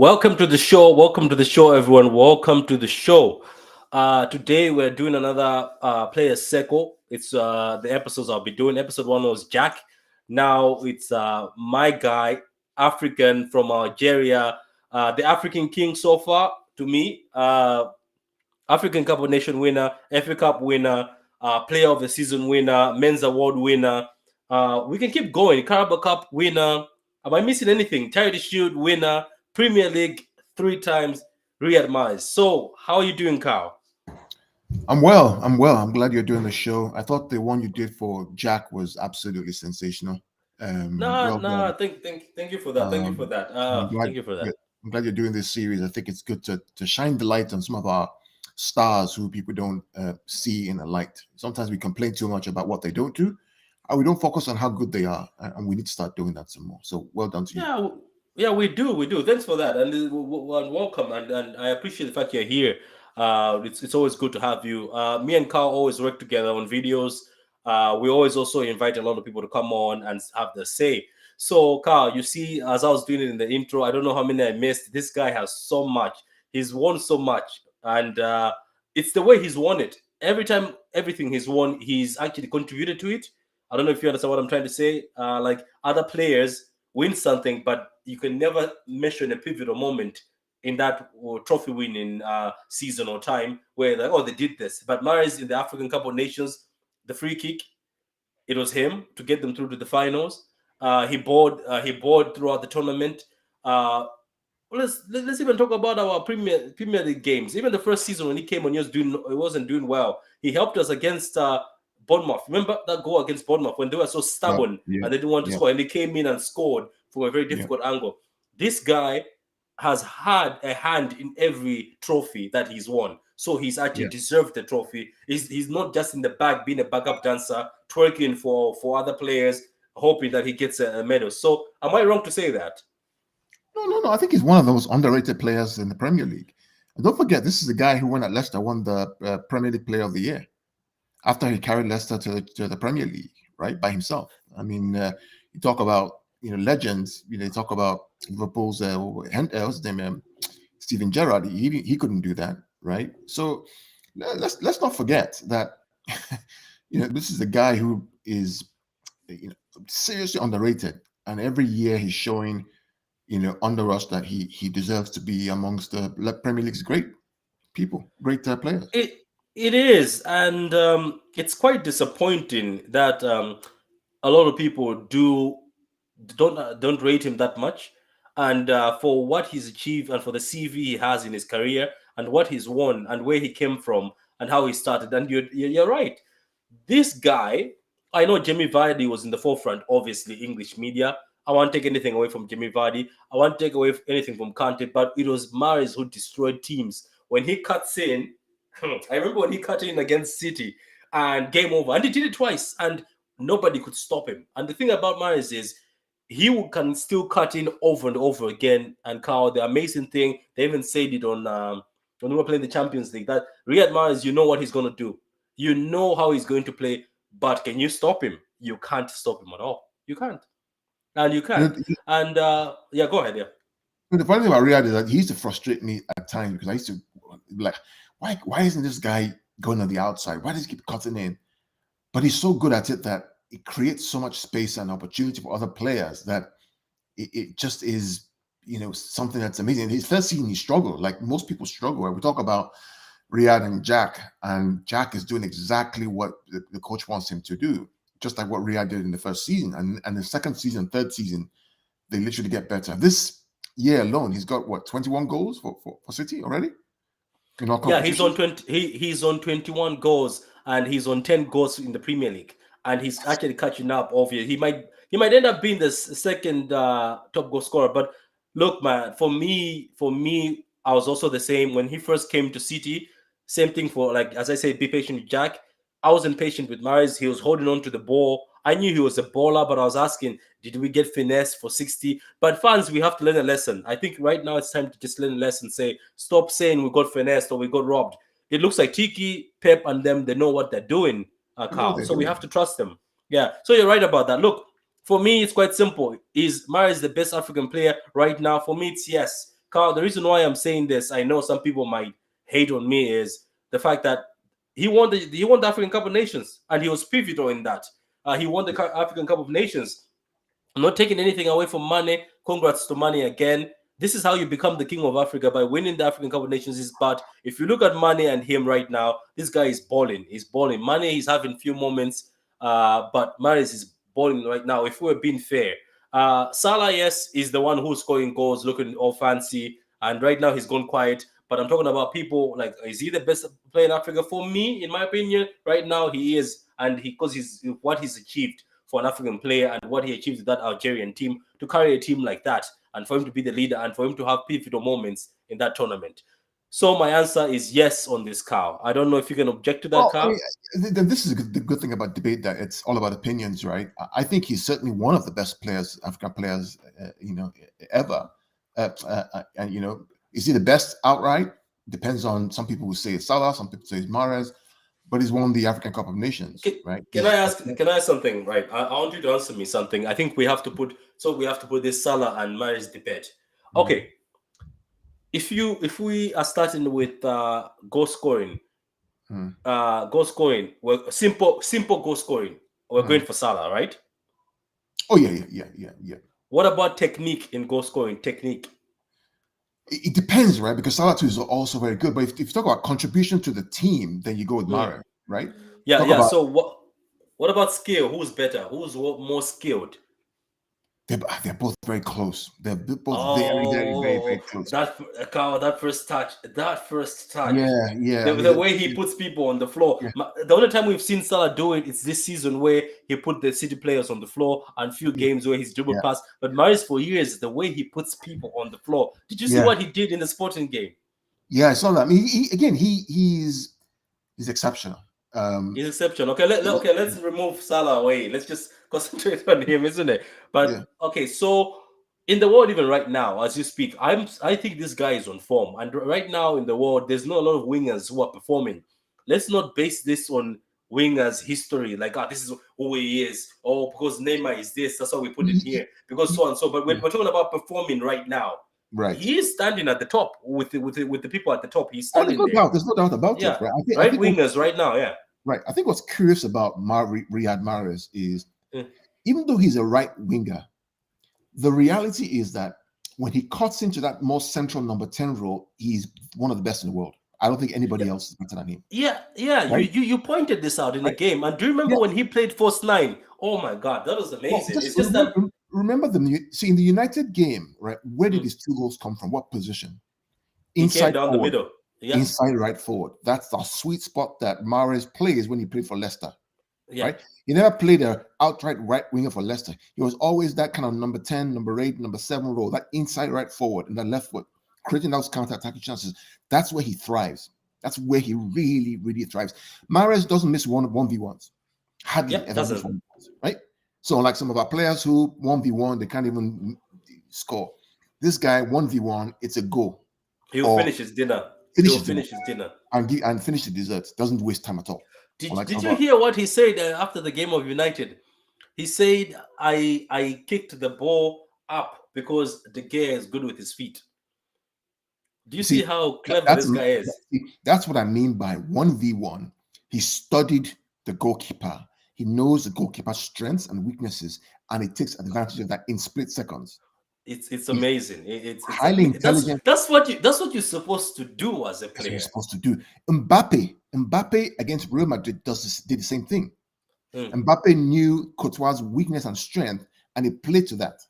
Welcome to the show. Welcome to the show, everyone. Welcome to the show. Today we're doing another player circle. It's the episodes I'll be doing. Episode one was Jack. Now it's my guy, African from Algeria, the African king so far to me. African Cup of Nation winner, FA Cup winner, Player of the Season winner, Men's Award winner. We can keep going. Carabao Cup winner. Am I missing anything? Charity Shield winner, Premier League three times, Riyad Mahrez. So, how are you doing, Carl? I'm well. I'm well. I'm glad you're doing the show. I thought the one you did for Jack was absolutely sensational. Nah, Well nah. done. Thank you for that. Thank you for Um, that. I'm glad. Thank you for that. I'm glad you're doing this series. I think it's good to shine the light on some of our stars who people don't see in the light. Sometimes we complain too much about what they don't do, and we don't focus on how good they are, and we need to start doing that some more. So well done to you. Yeah, yeah, we do. Thanks for that, and welcome, and I appreciate the fact you're here. It's always good to have you. Me and Carl always work together on videos. We always also invite a lot of people to come on and have their say. So, Carl, you see, as I was doing it in the intro, I don't know how many I missed. This guy has so much. He's won so much, and it's the way he's won it. Every time, everything he's won, he's actually contributed to it. I don't know if you understand what I'm trying to say. Like other players win something, but you can never mention a pivotal moment in that trophy winning season or time where like, oh, they did this. But Mahrez in the African Cup of Nations, the free kick, it was him to get them through to the finals. He bought throughout the tournament. Let's even talk about our Premier League games. Even the first season when he came on, he wasn't doing well. He helped us against Bournemouth. Remember that goal against Bournemouth when they were so Yeah, stubborn yeah, and they didn't want to yeah, score, and he came in and scored from a very yeah, difficult angle. This guy has had a hand in every trophy that he's won, so he's actually yeah. deserved the trophy. He's not just in the back being a backup dancer, twerking for other players, hoping that he gets a medal. So, am I wrong to say that? No. I think he's one of those underrated players in the Premier League. And don't forget, this is the guy who won at Leicester, won the Premier League Player of the Year after he carried Leicester to the Premier League, right, by himself. I mean, you talk about legends. You talk about Liverpool's what's his name, Steven Gerrard. He couldn't do that, right? So let's not forget that this is a guy who is seriously underrated, and every year he's showing under us that he deserves to be amongst the Premier League's great people, great players. It it is, and it's quite disappointing that a lot of people don't rate him that much, and for what he's achieved and for the CV he has in his career and what he's won and where he came from and how he started. And you're right. This guy, I know Jamie Vardy was in the forefront, obviously, English media. I won't take anything away from Jamie Vardy. I won't take away anything from Kante, but it was Mahrez who destroyed teams. When he cuts in, I remember when he cut in against City and game over, and he did it twice, and nobody could stop him. And the thing about Mahrez is can still cut in over and over again. And Carl, the amazing thing, they even said it on when we were playing the Champions League, that Riyad Mahrez, you know what he's going to do. You know how he's going to play, but can you stop him? You can't stop him at all. You can't. And you You can't. know, And yeah, go ahead. Yeah. the funny thing about Riyad is that he used to frustrate me at times because I used to be like, why isn't this guy going on the outside? Why does he keep cutting in? But he's so good at it that it creates so much space and opportunity for other players that it just is, something that's amazing. His first season, he struggled. Like most people struggle. We talk about Riyad and Jack is doing exactly what the coach wants him to do, just like what Riyad did in the first season. And the second season, third season, they literally get better. This year alone, he's got what, 21 goals for City already in all Yeah, he's on competitions? 20. He's on 21 goals and he's on 10 goals in the Premier League, and he's actually catching up. Obviously, he might end up being the second top goal scorer. But look, man, for me, I was also the same when he first came to City. Same thing for, like, as I said, be patient with Jack. I was impatient with Mahrez. He was holding on to the ball. I knew he was a baller, but I was asking, did we get finesse for 60? But fans, we have to learn a lesson. I think right now it's time to just learn a lesson. Say, stop saying we got finessed or we got robbed. It looks like Tiki, Pep, and them, they know what they're doing, I know what Carl. they're So we doing. have to trust them. Yeah. So you're right about that. Look, for me, it's quite simple. Is Mahrez the best African player right now? For me, it's yes. Carl, the reason why I'm saying this, I know some people might hate on me, is the fact that he won the African Cup of Nations, and he was pivotal in that. He won the African Cup of Nations. I'm not taking anything away from Mane. Congrats to Mane again. This is how you become the king of Africa, by winning the African Cup of Nations. But if you look at Mane and him right now, this guy is balling. He's balling. Mane is having few moments, but Mahrez is balling right now. If we're being fair, Salah, yes, is the one who's scoring goals, looking all fancy, and right now he's gone quiet. But I'm talking about people like, is he the best player in Africa? For me, in my opinion, right now he is, and because he's what he's achieved for an African player and what he achieved with that Algerian team, to carry a team like that, and for him to be the leader and for him to have pivotal moments in that tournament. So my answer is yes on this, Cow. I don't know if you can object to that, Well, I Cow. mean, this is the good thing about debate, that it's all about opinions, right? I think he's certainly one of the best players, African players, ever. And is he the best outright? Depends on, some people will say it's Salah, some people say it's Mahrez, but he's won the African Cup of Nations, right? Can I ask something? Right, I want you to answer me something. I think we have to put this Salah and Mahrez debate. Okay, if we are starting with goal scoring, well, simple goal scoring, we're going for Salah, right? Oh yeah. What about technique in goal scoring? Technique. It depends, right? Because Salah too is also very good. But if you talk about contribution to the team, then you go with Mahrez, right? Yeah. So what about skill? Who's better? Who's more skilled? They're both very close. They're both very close. That first touch. Yeah. The way he puts people on the floor. Yeah. The only time we've seen Salah do it is this season, where he put the City players on the floor, and few games where he's dribble pass. But Mahrez, for years, the way he puts people on the floor. Did you see what he did in the Sporting game? Yeah, I saw that. I mean, he's exceptional. He's exceptional. Okay, let's remove Salah away. Let's just concentrate on him, isn't it? But okay, so in the world, even right now, as you speak, I think this guy is on form. And right now in the world, there's not a lot of wingers who are performing. Let's not base this on wingers' history, like, this is who he is, or because Neymar is this, that's why we put it here, because so and so. But we're talking about performing right now. Right. He is standing at the top with the people at the top. He's standing there's no doubt about it. Right. I think wingers right now. Yeah. Right. I think what's curious about Riyad Mahrez is, even though he's a right winger, the reality is that when he cuts into that more central number 10 role, he's one of the best in the world. I don't think anybody else is better than him. Yeah. Right? You pointed this out in the game. And do you remember when he played first line? Oh my God, that was amazing. Well, it's just that. Remember in the United game, right? Where did his two goals come from? What position? Inside, he came down forward. The middle. Yeah. Inside right forward. That's the sweet spot that Mahrez plays when he played for Leicester. Yeah. Right? He never played an outright right winger for Leicester. He was always that kind of number 10, number 8, number 7 role, that inside right forward and the left foot, creating those counter-attacking chances. That's where he thrives. That's where he really, really thrives. Mahrez doesn't miss 1v1s. Hardly ever miss 1v1s, right? So unlike some of our players who 1v1, they can't even score. This guy, 1v1, it's a goal. He'll finish his dinner. He'll finish his dinner. And finish the desserts. Doesn't waste time at all. Did you hear what he said after the game of United? He said, I kicked the ball up because De Gea is good with his feet. Do you see how clever this guy is? That's what I mean by 1v1. He studied the goalkeeper. He knows the goalkeeper's strengths and weaknesses, and he takes advantage of that in split seconds. It's amazing. It's highly intelligent. That's what you're supposed to do as a player. That's what you're supposed to do. Mbappe against Real Madrid did the same thing. Mbappe knew Courtois' weakness and strength, and he played to that,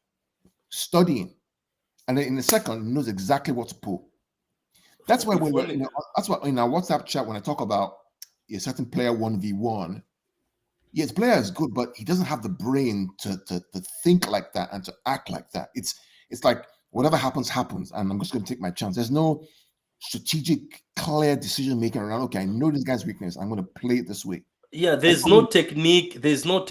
studying. And then in a second, he knows exactly what to pull. That's why that's why in our WhatsApp chat, when I talk about a certain player 1v1, yes, player is good, but he doesn't have the brain to think like that and to act like that. It's like whatever happens, and I'm just going to take my chance. There's no strategic, clear decision making around. Okay, I know this guy's weakness. I'm going to play it this way. Yeah, there's no technique. There's no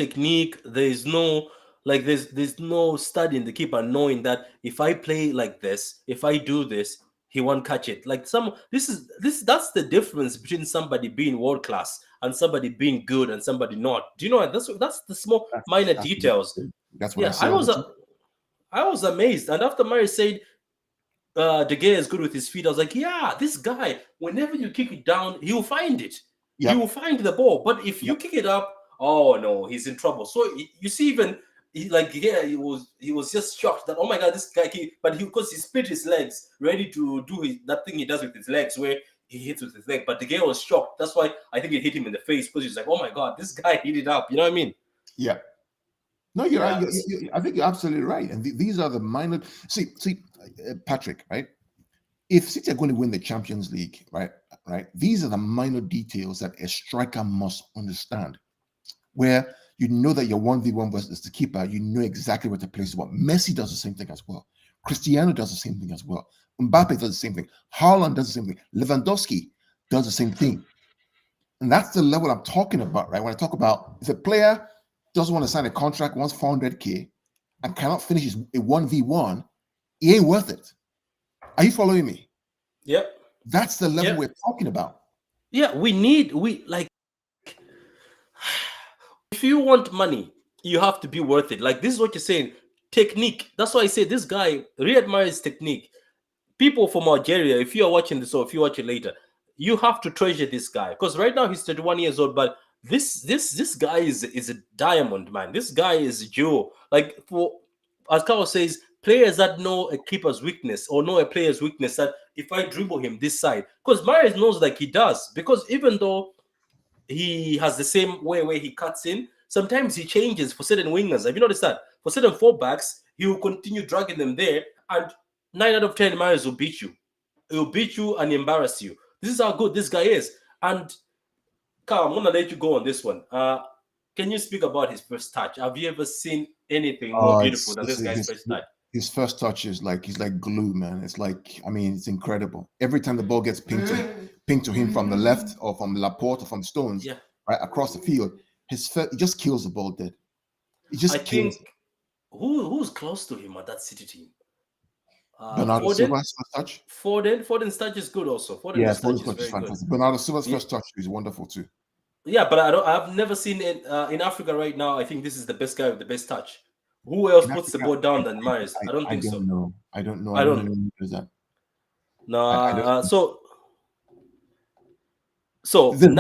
studying the keeper, knowing that if I play like this, if I do this, he won't catch it. Like that's the difference between somebody being world class and somebody being good and somebody not. Do you know that's the small minor details? That's what I said. I was amazed. And after Murray said, De Gea is good with his feet. I was like, yeah, this guy, whenever you kick it down, he'll find it. He will Yep. find the ball. But if you Yep. kick it up, oh no, he's in trouble. So you see, even yeah, he was just shocked that, oh my god, this guy. But because he split his legs, ready to do that thing he does with his legs, where he hits with his leg. But the guy was shocked. That's why I think it hit him in the face, because he's like, oh my god, this guy hit it up. You know what I mean? Yep. No, you're right. Yeah. I think you're absolutely right. And these are the minor. See, Patrick, right? If City are going to win the Champions League, right, these are the minor details that a striker must understand. Where you know that your 1v1 versus the keeper, you know exactly what the place is about. Messi does the same thing as well. Cristiano does the same thing as well. Mbappe does the same thing. Haaland does the same thing. Lewandowski does the same thing. And that's the level I'm talking about, right? When I talk about if a player doesn't want to sign a contract, wants 400K, and cannot finish a 1v1, he ain't worth it. Are you following me? Yep. That's the level Yep. we're talking about. Yeah, we like, if you want money, you have to be worth it. Like, this is what you're saying. Technique. That's why I say this guy, Riyad Mahrez technique. People from Algeria, if you are watching this or if you watch it later, you have to treasure this guy, because right now he's 31 years old, but this guy is a diamond, man. This guy is a jewel. Like, for, as Carl says, players that know a keeper's weakness or know a player's weakness, that if I dribble him this side, because Mahrez knows like he does, because even though he has the same way where he cuts in, sometimes he changes for certain wingers. Have you noticed that? For certain fullbacks, he will continue dragging them there, and 9 out of 10 Mahrez will beat you. He'll beat you and embarrass you. This is how good this guy is. And Carl, I'm gonna let you go on this one. Can you speak about his first touch? Have you ever seen anything more beautiful than this guy's first touch? His first touch is like he's like glue, man. It's like, I mean, it's incredible. Every time the ball gets pinged to him from the left or from Laporte or from Stones, Yeah, right across the field, he just kills the ball dead. He just I kills think who's close to him at that City team? Bernardo Foden. Silva's first touch. Foden's touch is good also. Yeah, Foden's touch Foden's is touch is very good. fantastic. Bernardo Silva's Yeah, first touch is wonderful too. yeah, but I've never seen it in Africa right now. I think this is the best guy with the best touch. Who else In puts the Africa, ball down than Mahrez? I don't I think so. don't know. I don't know. I I don't know don't. who does that. No. I don't. So There's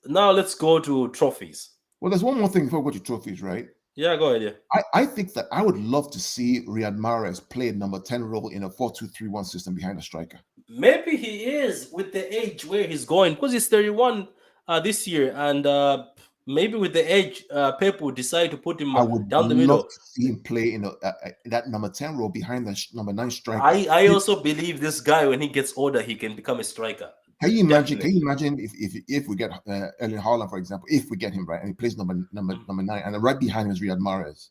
now let's go to trophies. Well, there's one more thing before we go to trophies, right? Yeah, go ahead. Yeah. I think that I would love to see Riyad Mahrez play a number 10 role in a 4-2-3-1 system behind a striker. Maybe he is with the age where he's going, because he's 31 this year, and maybe with the age, Pep will decide to put him I would down the love middle. to see him play in that number 10 role behind the number 9 striker. I also believe this guy, when he gets older, he can become a striker. Can you imagine? Definitely. Can you imagine if we get Erling Haaland, for example, if we get him right and he plays number 9, and right behind him is Riyad Mahrez,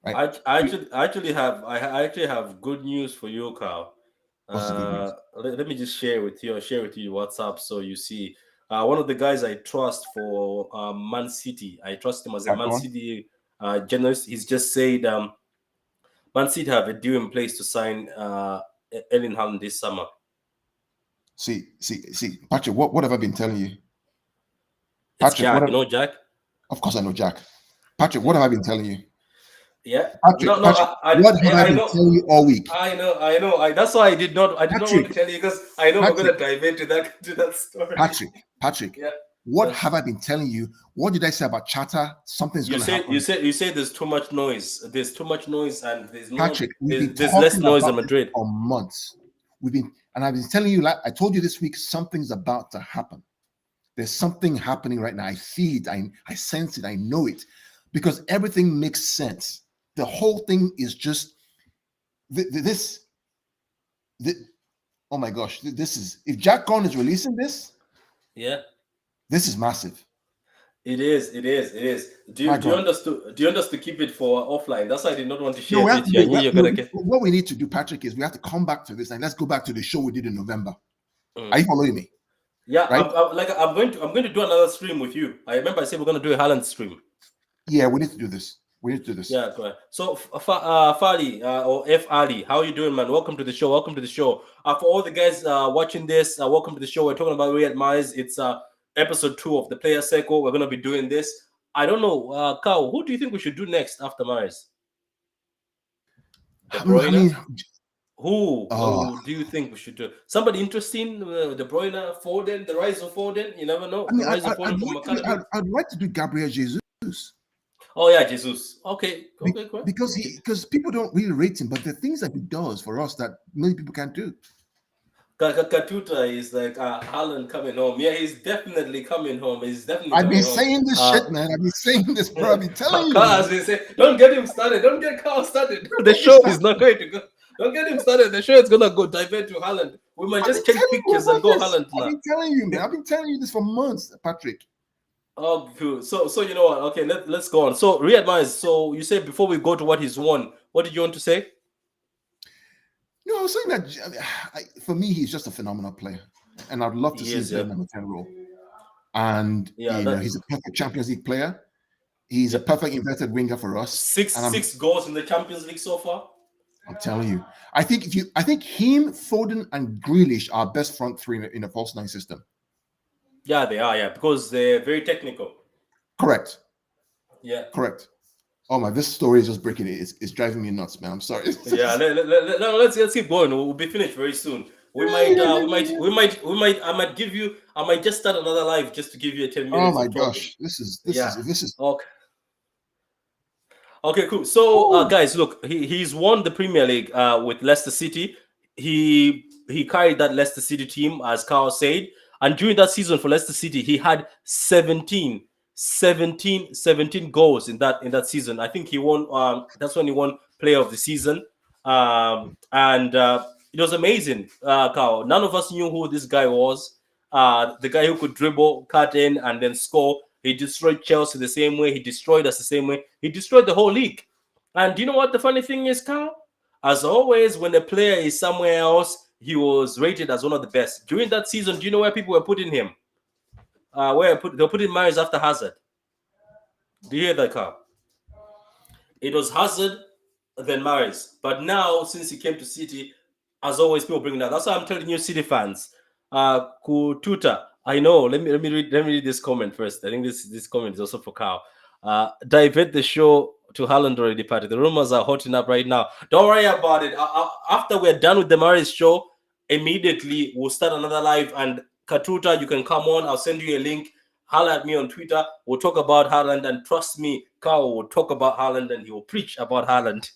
right? I actually have good news for you, Carl. What's the good news? Let me just share with you WhatsApp, so you see. One of the guys I trust for Man City, I trust him as a Yeah, Man go on. City journalist. He's just said Man City have a deal in place to sign Erling Haaland this summer. See, Patrick. What have I been telling you, It's Patrick? Jack, you know Jack. Of course, I know Jack. Patrick, what have I been telling you? Yeah. Patrick, No, what have I been know. telling you all week? I know. That's why I did not want Patrick, to tell you, because I know we're Patrick, gonna dive into that story. Patrick, Yeah. what have I been telling you? What did I say about Chatter? Something's You going to said happen. you said there's too much noise. There's too much noise, and Patrick, we've been there's less talking noise in about this Madrid. for months. And I've been telling you, like I told you this week, something's about to happen. There's something happening right now. I see it. I sense it. I know it, because everything makes sense. The whole thing is just this. Oh my gosh, this is, if Jack Gone is releasing this, Yeah, this is massive. it is. Do you understand to keep it for offline? That's why I did not want to share No, we it have with to you. I do, knew you're gonna get. what we need to do, Patrick, is we have to come back to this and let's go back to the show we did in November. Are you following me? Yeah, Right? I'm going to do another stream with you. I remember I said we're going to do a Haaland stream. Yeah, we need to do this. Yeah, go ahead. So, Fali or F Ali, how are you doing, man? Welcome to the show. For all the guys watching this, welcome to the show. We're talking about Riyad Mahrez. It's episode 2 of the Player Circle. We're going to be doing this. I don't know, Carl, who do you think we should do next after Mahrez? De Bruyne? Oh, Who do you think we should do? Somebody interesting? De Bruyne, Foden, the rise of Foden. You never know. I The mean, rise of I'd Foden from like to do, academy. I'd like to do Gabriel Jesus Oh yeah, Jesus. Okay, be- okay, cool. because people don't really rate him, but the things that he does for us that many people can't do. Katuta is like Haaland coming home. Yeah, he's definitely coming home. He's definitely I've been coming home. saying this shit, man. I've been saying this, bro. I've been telling you, Carl, man. as we say, don't get him started. Don't get Carl started. Don't The get me show is not started. going to go. Don't get him started. The show is gonna go divert to Haaland. We might I've been just change telling you pictures and about go this. Haaland I've now. been telling you, man. I've been telling you this for months, Patrick. Oh, cool. So you know what? Okay, let's go on. So Riyad Mahrez. So you said before we go to what he's won, what did you want to say? No, I was saying that for me, he's just a phenomenal player, and I'd love to He see him is, play yeah, number 10 role. And yeah. That he's a perfect Champions League player. He's a yeah. perfect inverted winger for us. Six And six goals in the Champions League so far. I'm telling you, I think him, Foden, and Grealish are best front three in a false nine system. Yeah, they are. Yeah, because they're very technical. Correct. Yeah. Correct. Oh my, this story is just breaking it. It's driving me nuts, man. I'm sorry. Yeah, let's keep going. We'll be finished very soon. I might give you. I might just start another live just to give you 10 Oh minutes my of talking. gosh, Yeah. this is. Okay. Okay, cool. So, Woo. guys, look, he's won the Premier League with Leicester City. He carried that Leicester City team, as Carl said, and during that season for Leicester City, he had 17 goals in that season. I think he won. That's when he won Player of the Season, and it was amazing. Carl, none of us knew who this guy was. The guy who could dribble, cut in, and then score. He destroyed Chelsea the same way. He destroyed us the same way. He destroyed the whole league. And do you know what the funny thing is, Carl? As always, when a player is somewhere else, he was rated as one of the best. During that season, do you know where people were putting him? They're putting Mahrez after Hazard. Do you hear that, Carl? It was Hazard, then Mahrez. But now, since he came to City, as always, people bring that. That's why I'm telling you, City fans. Kututa, I know. Let me read this comment first. I think this comment is also for Carl. Divert the show to Haaland already party. The rumors are hotting up right now. Don't worry about it. After we're done with the Mahrez show, immediately we'll start another live. And Katuta, you can come on. I'll send you a link. Holler at me on Twitter. We'll talk about Haaland, and trust me, Carl will talk about Haaland and he will preach about Haaland.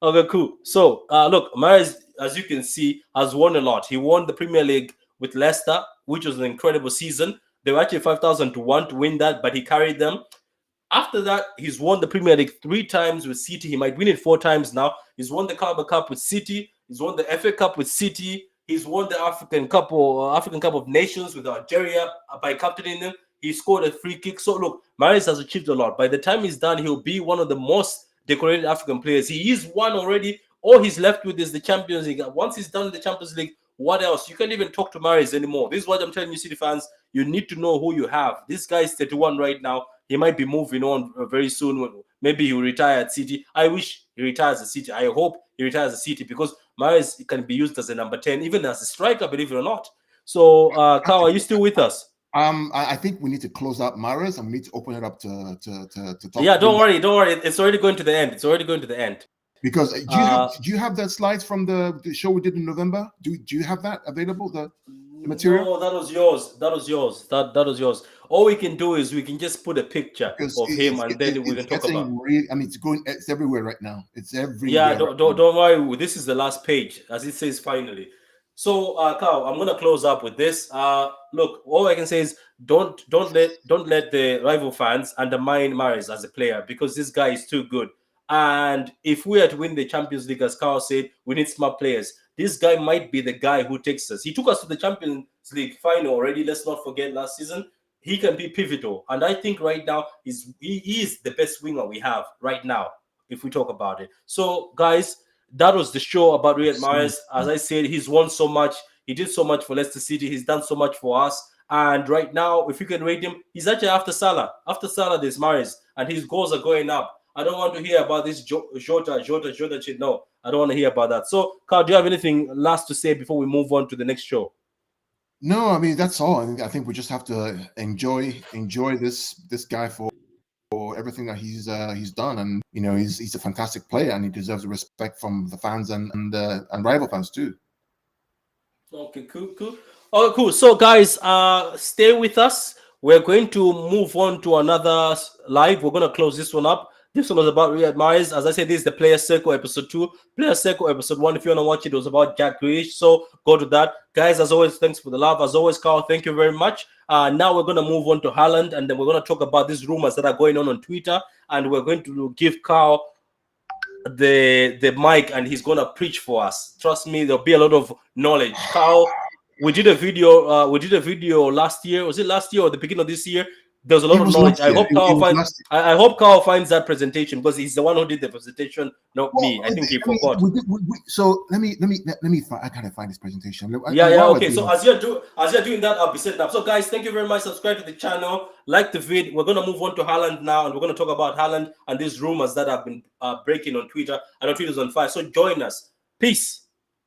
Okay, cool. So, look, Mahrez, as you can see, has won a lot. He won the Premier League with Leicester, which was an incredible season. They were actually 5,000 to 1 to win that, but he carried them. After that, he's won the Premier League 3 times with City. He might win it 4 times now. He's won the Carabao Cup with City. He's won the FA Cup with City. He's won the African Cup of Nations with Algeria by captaining them. He scored a free kick. So look, Mahrez has achieved a lot. By the time he's done, he'll be one of the most decorated African players. He is one already. All he's left with is the Champions League. Once he's done the Champions League, what else? You can't even talk to Mahrez anymore. This is what I'm telling you, City fans. You need to know who you have. This guy is 31 right now. He might be moving on very soon. Maybe he will retire at City. I wish he retires at City. I hope he retires at City because Mahrez can be used as a number 10, even as a striker, believe it or not. So, Carl, are you still with us? I think we need to close out Mahrez and we need to open it up to talk. Yeah, don't worry. It's already going to the end. It's already going to the end. Because do you have that slides from the show we did in November? Do you have that available? The material? No, that was yours. That was yours. All we can do is we can just put a picture Because of him, and then we can talk about. I mean, it's everywhere right now. It's everywhere. Yeah, don't worry. This is the last page, as it says finally. So, Carl, I'm gonna close up with this. Look, all I can say is don't let the rival fans undermine Mahrez as a player because this guy is too good. And if we are to win the Champions League, as Carl said, we need smart players. This guy might be the guy who takes us. He took us to the Champions League final already. Let's not forget last season. He can be pivotal, and I think right now he is the best winger we have right now. If we talk about it, so guys, that was the show about Riyad Mahrez. As I said, he's won so much. He did so much for Leicester City. He's done so much for us. And right now, if you can rate him, he's actually after Salah. After Salah, there's Mahrez, and his goals are going up. I don't want to hear about this Jota shit. No, I don't want to hear about that. So, Carl, do you have anything last to say before we move on to the next show? No, I mean that's all. I think we just have to enjoy this guy for everything. everything that he's done, and he's a fantastic player, and he deserves the respect from the fans and rival fans too. Okay, cool. Oh, cool. So, guys, stay with us. We're going to move on to another live. We're going to close this one up. This one was about Riyad Mahrez. As I said, this is the Player Circle episode 2. Player Circle episode 1, if you want to watch it, was about Jack Grealish. So go to that. Guys, as always, thanks for the love. As always, Carl, thank you very much. Now we're going to move on to Haaland, and then we're going to talk about these rumors that are going on Twitter. And we're going to give Carl the mic, and he's going to preach for us. Trust me, there'll be a lot of knowledge. Carl, we did a video last year. Was it last year or the beginning of this year? There's a lot of knowledge. I hope Carl finds that presentation, because he's the one who did the presentation, not me. I think he forgot. So let me I gotta find this presentation. Okay. So as you're doing that, I'll be setting up. So guys, thank you very much. Subscribe to the channel, like the vid. We're gonna move on to Haaland now, and we're gonna talk about Haaland and these rumors that have been breaking on Twitter. I know Twitter's on fire. So join us. Peace.